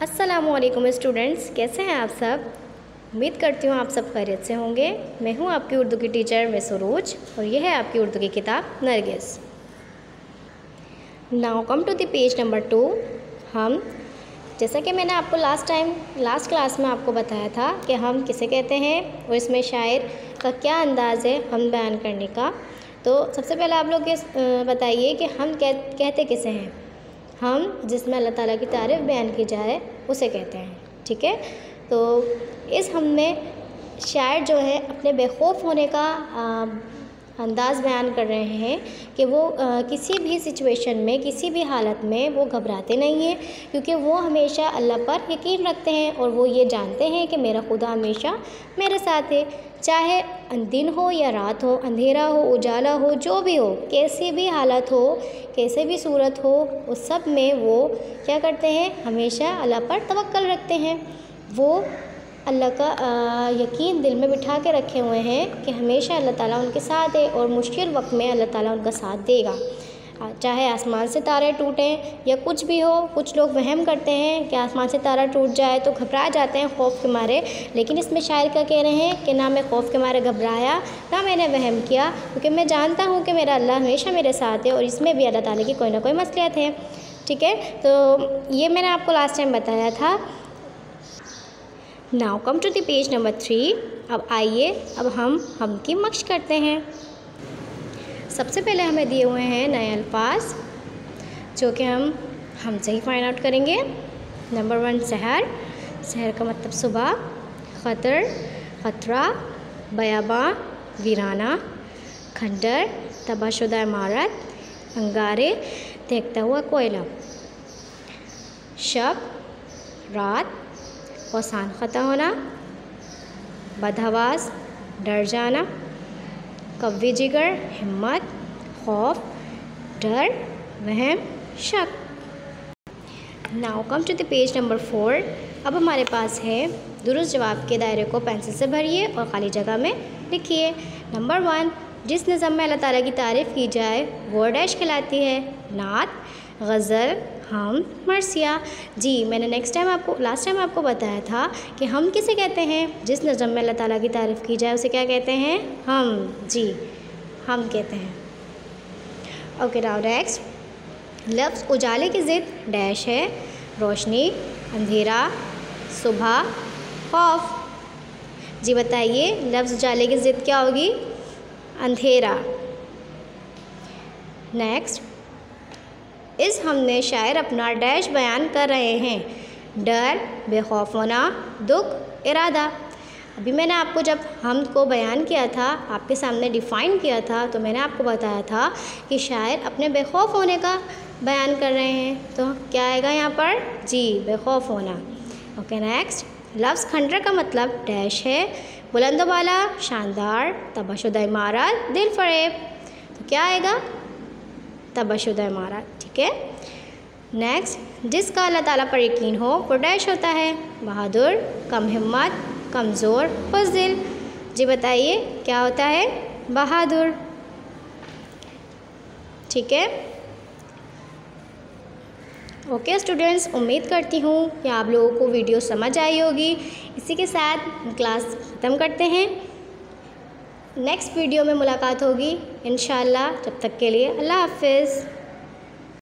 अस्सलामुअलैकुम स्टूडेंट्स, कैसे हैं आप सब। उम्मीद करती हूँ आप सब खैरियत से होंगे। मैं हूँ आपकी उर्दू की टीचर मैं सरोज और यह है आपकी उर्दू की किताब Nargis. Now come to the page number 2। हम जैसा कि मैंने आपको लास्ट क्लास में आपको बताया था कि हम किसे कहते हैं और इसमें शायर का क्या अंदाज़ है हम बयान करने का। तो सबसे पहले आप लोग ये बताइए कि हम कहते किसे हैं। हम जिसमें अल्लाह ताला की तारीफ़ बयान की जाए उसे कहते हैं, ठीक है। तो इस हम में शायर जो है अपने बेखौफ होने का अंदाज़ बयान कर रहे हैं कि वो किसी भी सिचुएशन में, किसी भी हालत में वो घबराते नहीं हैं, क्योंकि वो हमेशा अल्लाह पर यकीन रखते हैं और वो ये जानते हैं कि मेरा खुदा हमेशा मेरे साथ है। चाहे दिन हो या रात हो, अंधेरा हो, उजाला हो, जो भी हो, कैसी भी हालत हो, कैसे भी सूरत हो, उस सब में वो क्या करते हैं, हमेशा अल्लाह पर तवक्कल रखते हैं। वो अल्लाह का यकीन दिल में बिठा के रखे हुए हैं कि हमेशा अल्लाह ताला उनके साथ है और मुश्किल वक्त में अल्लाह ताला उनका साथ देगा। चाहे आसमान से तारे टूटें या कुछ भी हो। कुछ लोग वहम करते हैं कि आसमान से तारा टूट जाए तो घबरा जाते हैं खौफ के मारे, लेकिन इसमें शायर क्या कह रहे हैं कि ना मैं खौफ के मारे घबराया, ना मैंने वहम किया, क्योंकि मैं जानता हूँ कि मेरा अल्लाह हमेशा मेरे साथ है और इसमें भी अल्लाह ताला की कोई ना कोई मसलियत है, ठीक है। तो ये मैंने आपको लास्ट टाइम बताया था। Now come to the page number 3। अब आइए अब हम की मश्क करते हैं। सबसे पहले हमें दिए हुए हैं नए अल्फाज जो कि हम से ही फाइंड आउट करेंगे। नंबर 1 सहर। सहर का मतलब सुबह। ख़तर, ख़तरा, बयाबां, वीराना। खंडर, तबाहशुदा इमारत। अंगारे, देखता हुआ कोयला। शब, रात, औसान ख़ता होना। बदहवास, डर जाना। कव्वे जिगर, हिम्मत, खौफ, डर, वहम, शक। Now come to the page number 4। अब हमारे पास है दुरुस्त जवाब के दायरे को पेंसिल से भरिए और ख़ाली जगह में लिखिए। नंबर 1, जिस निज़म में अल्लाह ताला की तारीफ़ की जाए वो डैश कहलाती है। नात, गज़ल, हम, मरसिया। जी मैंने लास्ट टाइम आपको बताया था कि हम किसे कहते हैं, जिस नज़म में अल्लाह ताला की तारीफ़ की जाए उसे क्या कहते हैं, हम। जी हम कहते हैं। Okay now next. लफ्ज़ उजाले की ज़िद डैश है। रोशनी, अंधेरा, सुबह, खौफ। जी बताइए लफ्ज़ उजाले की ज़िद क्या होगी, अंधेरा। नेक्स्ट, इस हम में शायर अपना डैश बयान कर रहे हैं। डर, बेखौफ होना, दुख, इरादा। अभी मैंने आपको जब हम को बयान किया था, आपके सामने डिफ़ाइन किया था, तो मैंने आपको बताया था कि शायर अपने बेखौफ होने का बयान कर रहे हैं। तो क्या आएगा यहाँ पर, जी बेखौफ होना। Okay next. लफ्ज़ खंडर का मतलब डैश है। बुलंद वाला, शानदार, तबाहशुदा इमारत, दिल फरेब। तो क्या आएगा, तबाहशुदा इमारत, ठीक है। नेक्स्ट, जिसका अल्लाह ताला पर यकीन हो वो डैश होता है। बहादुर, कम हिम्मत, कमज़ोर, बुज़दिल। जी बताइए क्या होता है, बहादुर, ठीक है। ओके स्टूडेंट्स, उम्मीद करती हूँ कि आप लोगों को वीडियो समझ आई होगी। इसी के साथ क्लास ख़त्म करते हैं। नेक्स्ट वीडियो में मुलाकात होगी इंशाअल्लाह। जब तक के लिए अल्लाह हाफ़िज़।